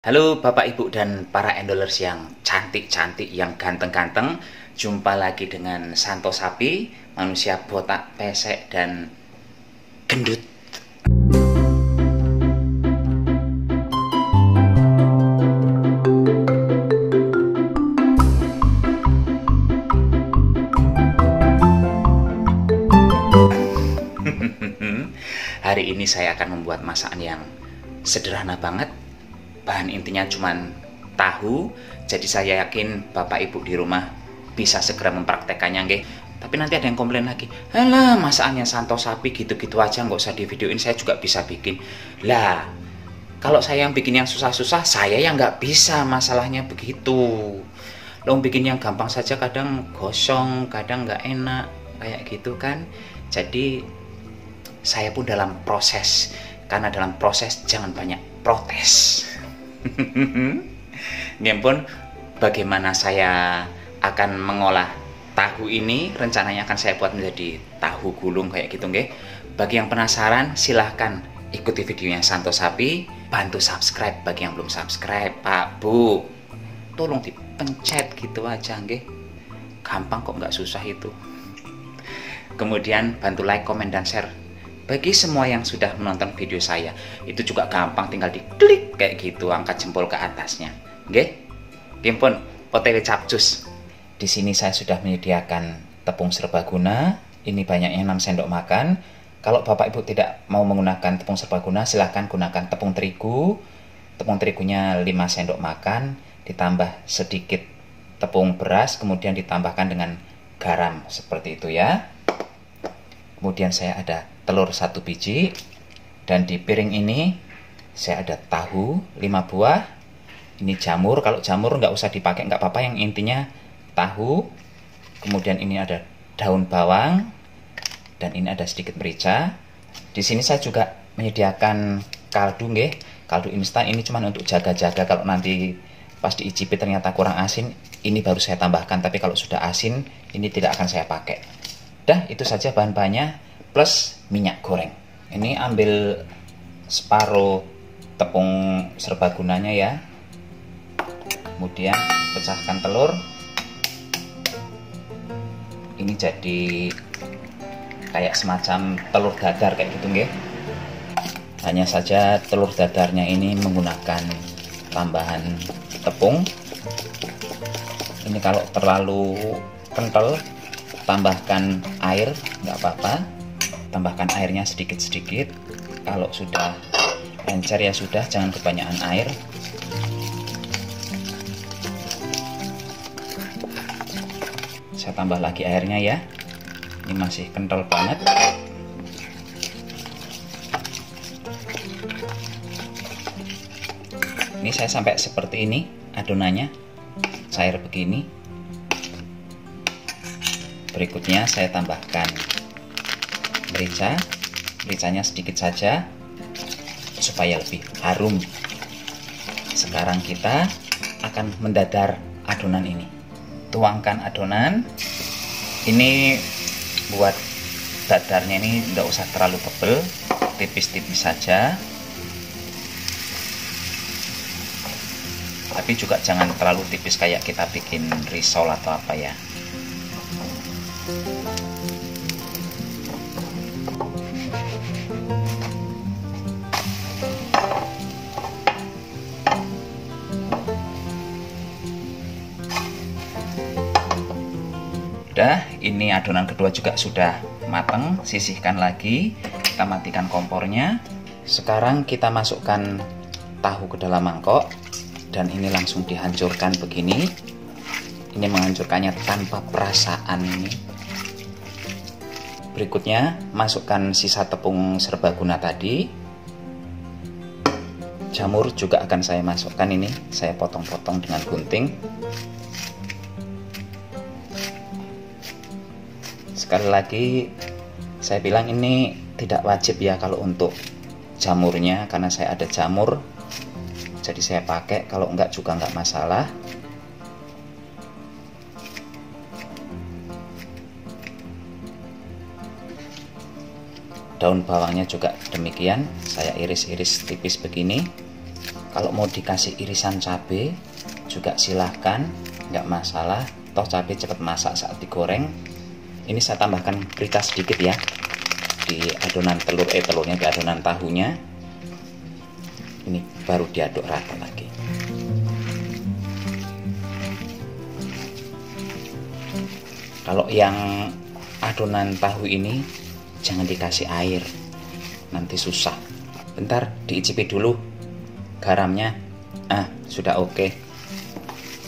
Halo Bapak Ibu dan para endolers yang cantik-cantik, yang ganteng-ganteng. Jumpa lagi dengan Santo Sapi, manusia botak, pesek, dan gendut. Hari ini saya akan membuat masakan yang sederhana banget. Bahan intinya cuman tahu. Jadi saya yakin Bapak Ibu di rumah bisa segera mempraktekannya, nggih. Tapi nanti ada yang komplain lagi, alah masakannya Santo Sapi gitu-gitu aja, nggak usah di videoin, saya juga bisa bikin. Lah, kalau saya yang bikin yang susah-susah, saya yang nggak bisa, masalahnya begitu. Lo bikin yang gampang saja kadang gosong, kadang nggak enak, kayak gitu kan. Jadi saya pun dalam proses, karena dalam proses jangan banyak protes. Ini pun bagaimana saya akan mengolah tahu ini, rencananya akan saya buat menjadi tahu gulung kayak gitu, nggih. Bagi yang penasaran silahkan ikuti videonya Santo Sapi, bantu subscribe bagi yang belum subscribe. Pak Bu, tolong dipencet gitu aja, nggih. Gampang kok, nggak susah itu. Kemudian bantu like, komen, dan share. Bagi semua yang sudah menonton video saya, itu juga gampang, tinggal diklik kayak gitu, angkat jempol ke atasnya. Oke? Pimpun, OTW capcus. Di sini saya sudah menyediakan tepung serbaguna. Ini banyaknya 6 sendok makan. Kalau Bapak Ibu tidak mau menggunakan tepung serbaguna, silahkan gunakan tepung terigu. Tepung terigunya 5 sendok makan, ditambah sedikit tepung beras, kemudian ditambahkan dengan garam, seperti itu ya. Kemudian saya ada telur 1 biji, dan di piring ini saya ada tahu 5 buah. Ini jamur, kalau jamur nggak usah dipakai, nggak apa-apa, yang intinya tahu. Kemudian ini ada daun bawang, dan ini ada sedikit merica. Di sini saya juga menyediakan kaldu, nggih. Kaldu instan ini cuma untuk jaga-jaga, kalau nanti pas diicipi ternyata kurang asin, ini baru saya tambahkan. Tapi kalau sudah asin, ini tidak akan saya pakai. Dah, itu saja bahan-bahannya, plus minyak goreng. Ini ambil separuh tepung serbagunanya ya. Kemudian pecahkan telur. Ini jadi kayak semacam telur dadar kayak gitu, nggih. Hanya saja telur dadarnya ini menggunakan tambahan tepung. Ini kalau terlalu kental, tambahkan air, nggak apa-apa. Tambahkan airnya sedikit-sedikit. Kalau sudah encer ya sudah, jangan kebanyakan air. Saya tambah lagi airnya ya. Ini masih kental banget. Ini saya sampai seperti ini adonannya, cair begini. Berikutnya saya tambahkan merica. Mericanya sedikit saja supaya lebih harum. Sekarang kita akan mendadar adonan ini. Tuangkan adonan. Ini buat dadarnya ini nggak usah terlalu tebal, tipis-tipis saja. Tapi juga jangan terlalu tipis kayak kita bikin risol atau apa ya. Udah, ini adonan kedua juga sudah matang. Sisihkan lagi, kita matikan kompornya. Sekarang kita masukkan tahu ke dalam mangkok, dan ini langsung dihancurkan begini. Ini menghancurkannya tanpa perasaan ini. Berikutnya masukkan sisa tepung serbaguna tadi. Jamur juga akan saya masukkan, ini saya potong-potong dengan gunting. Sekali lagi saya bilang ini tidak wajib ya kalau untuk jamurnya, karena saya ada jamur jadi saya pakai, kalau enggak juga enggak masalah. Daun bawangnya juga demikian, saya iris-iris tipis begini. Kalau mau dikasih irisan cabai juga silahkan, nggak masalah. Toh cabai cepat masak saat digoreng. Ini saya tambahkan merica sedikit ya di adonan telurnya, di adonan tahunya. Ini baru diaduk rata lagi. Kalau yang adonan tahu ini jangan dikasih air, nanti susah. Bentar diicipi dulu garamnya. Sudah oke.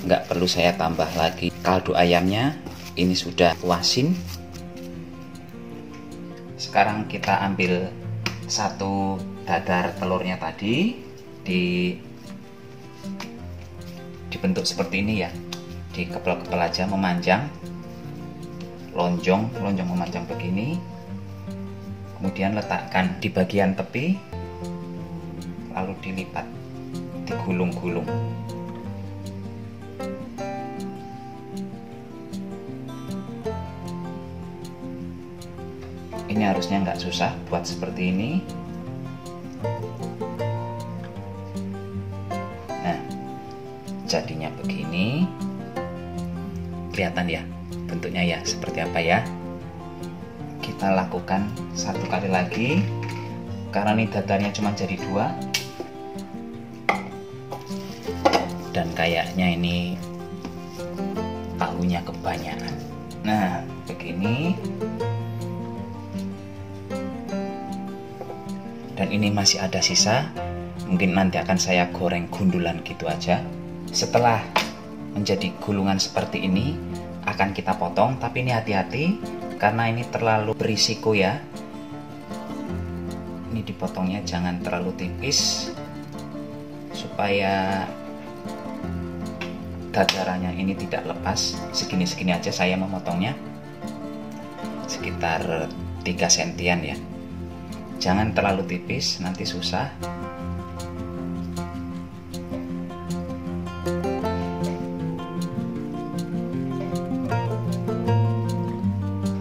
Nggak perlu saya tambah lagi. Kaldu ayamnya ini sudah asin. Sekarang kita ambil satu dadar telurnya tadi, dibentuk seperti ini ya, dikepel-kepel aja, memanjang, lonjong memanjang begini. Kemudian letakkan di bagian tepi, lalu dilipat, digulung-gulung. Ini harusnya nggak susah buat seperti ini. Nah, jadinya begini. Kelihatan ya bentuknya ya, seperti apa ya. Kita lakukan satu kali lagi, karena ini dadarnya cuma jadi 2 dan kayaknya ini tahunya kebanyakan. Nah, begini. Dan ini masih ada sisa, mungkin nanti akan saya goreng gundulan gitu aja. Setelah menjadi gulungan seperti ini akan kita potong, tapi ini hati-hati karena ini terlalu berisiko ya. Ini dipotongnya jangan terlalu tipis supaya dadarannya ini tidak lepas. Segini-segini aja saya memotongnya, sekitar 3 sentian ya. Jangan terlalu tipis, nanti susah.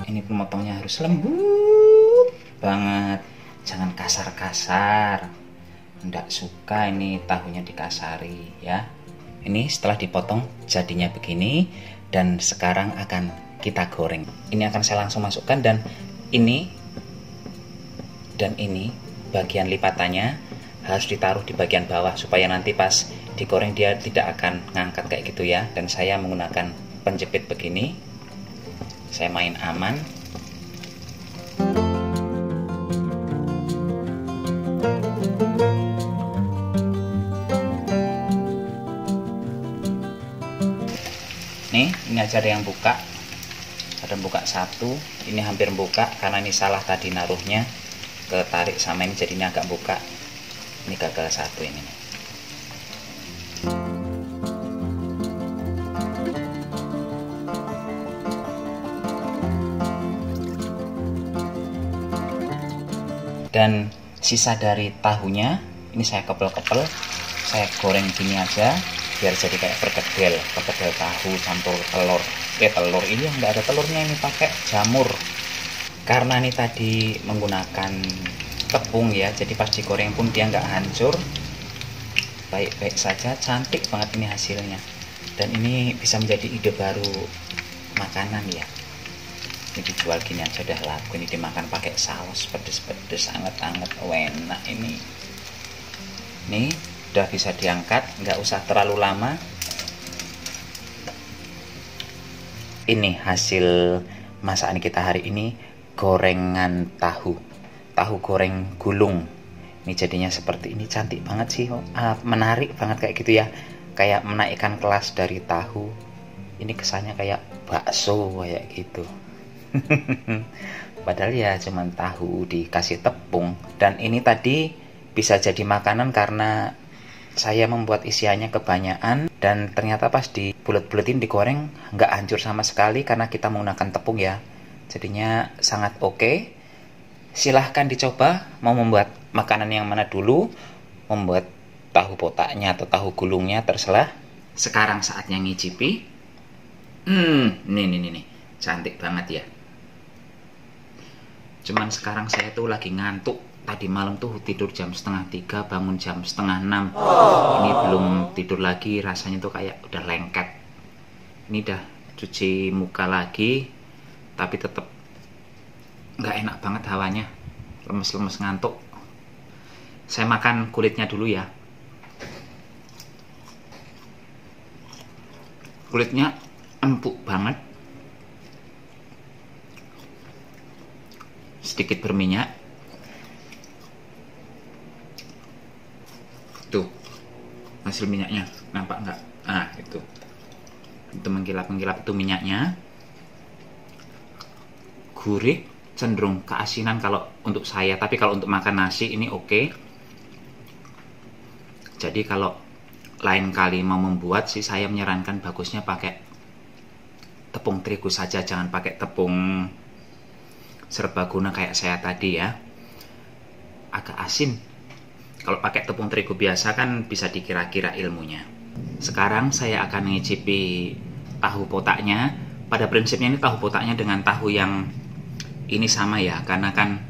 Ini pemotongnya harus lembut banget, jangan kasar-kasar. Nggak suka ini tahunya dikasari ya. Ini setelah dipotong jadinya begini, dan sekarang akan kita goreng. Ini akan saya langsung masukkan, dan ini bagian lipatannya harus ditaruh di bagian bawah supaya nanti pas digoreng dia tidak akan ngangkat kayak gitu ya. Dan saya menggunakan penjepit begini, saya main aman. Ini aja ada yang buka, ada buka 1, ini hampir buka karena ini salah tadi naruhnya, ketarik sama ini jadinya agak buka. Ini gagal 1 ini. Dan sisa dari tahunya ini saya kepel-kepel, saya goreng gini aja biar jadi kayak perkedel tahu campur telur. Telur ini nggak ada telurnya, ini pakai jamur. Karena ini tadi menggunakan tepung ya, jadi pas digoreng pun dia nggak hancur, baik-baik saja, cantik banget ini hasilnya. Dan ini bisa menjadi ide baru makanan ya. Ini dijual gini aja udah laku, ini dimakan pakai saus pedes-pedes, anget-anget, enak ini. Nih udah bisa diangkat, nggak usah terlalu lama. Ini hasil masakan kita hari ini, gorengan tahu goreng gulung. Ini jadinya seperti ini, cantik banget sih, menarik banget kayak gitu ya, kayak menaikkan kelas dari tahu. Ini kesannya kayak bakso kayak gitu. Padahal ya cuman tahu dikasih tepung. Dan ini tadi bisa jadi makanan karena saya membuat isiannya kebanyakan, dan ternyata pas dibulet-buletin digoreng nggak hancur sama sekali karena kita menggunakan tepung ya. Jadinya sangat oke. Silahkan dicoba mau membuat makanan yang mana dulu, membuat tahu potaknya atau tahu gulungnya, terserah. Sekarang saatnya ngicipi. Nih, cantik banget ya. Cuman sekarang saya tuh lagi ngantuk, tadi malam tuh tidur jam setengah 3, bangun jam setengah 6. Ini belum tidur lagi, rasanya tuh kayak udah lengket. Ini udah cuci muka lagi, tapi tetap nggak enak banget hawanya, lemes-lemes ngantuk. Saya makan kulitnya dulu ya. Kulitnya empuk banget, sedikit berminyak. Tuh hasil minyaknya, nampak nggak? Nah itu mengkilap-mengkilap itu minyaknya. Gurih, cenderung keasinan kalau untuk saya, tapi kalau untuk makan nasi ini oke. Jadi kalau lain kali mau membuat sih, saya menyarankan bagusnya pakai tepung terigu saja, jangan pakai tepung serbaguna kayak saya tadi ya, agak asin. Kalau pakai tepung terigu biasa kan bisa dikira-kira ilmunya. Sekarang saya akan mengicipi tahu potaknya. Pada prinsipnya ini tahu potaknya dengan tahu yang ini sama ya, karena kan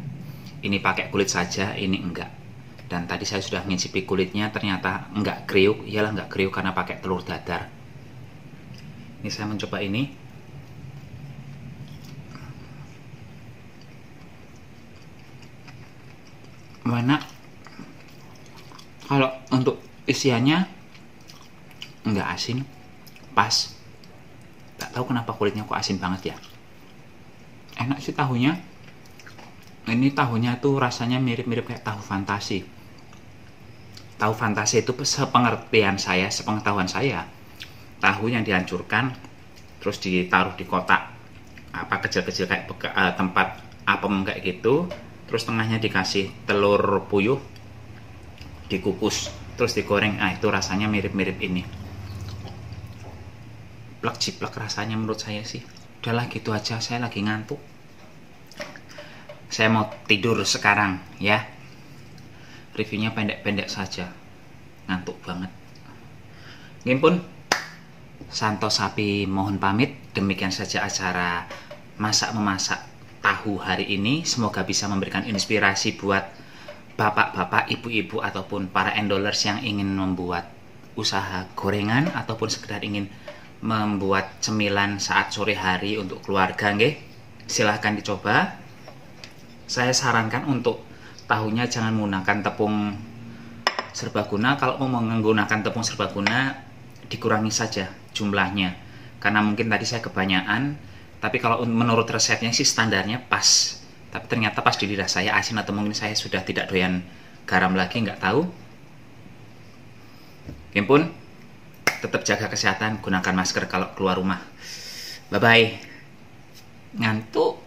ini pakai kulit saja, ini enggak. Dan tadi saya sudah mengicipi kulitnya, ternyata enggak kriuk. Iyalah enggak kriuk karena pakai telur dadar. Ini saya mencoba ini. Mana? Kalau untuk isiannya enggak asin, pas. Gak tahu kenapa kulitnya kok asin banget ya. Enak sih tahunya. Ini tahunya tuh rasanya mirip-mirip kayak tahu fantasi. Tahu fantasi itu sepengertian saya, sepengetahuan saya, tahu yang dihancurkan terus ditaruh di kotak apa kecil-kecil kayak tempat apem kayak gitu, terus tengahnya dikasih telur puyuh, dikukus terus digoreng. Ah itu rasanya mirip-mirip ini. Plak ciplak rasanya menurut saya sih. Udahlah gitu aja, saya lagi ngantuk. Saya mau tidur sekarang ya. Reviewnya pendek-pendek saja, ngantuk banget. Mungkin pun Santo Sapi mohon pamit. Demikian saja acara masak-memasak tahu hari ini. Semoga bisa memberikan inspirasi buat bapak-bapak, ibu-ibu, ataupun para endolers yang ingin membuat usaha gorengan ataupun sekedar ingin membuat cemilan saat sore hari untuk keluarga. Nggih, silahkan dicoba. Saya sarankan untuk tahunya jangan menggunakan tepung serbaguna. Kalau mau menggunakan tepung serbaguna, dikurangi saja jumlahnya, karena mungkin tadi saya kebanyakan. Tapi kalau menurut resepnya sih standarnya pas, tapi ternyata pas di lidah saya asin, atau mungkin saya sudah tidak doyan garam lagi, nggak tahu. Mungkin pun tetap jaga kesehatan, gunakan masker kalau keluar rumah. Bye bye. Ngantuk.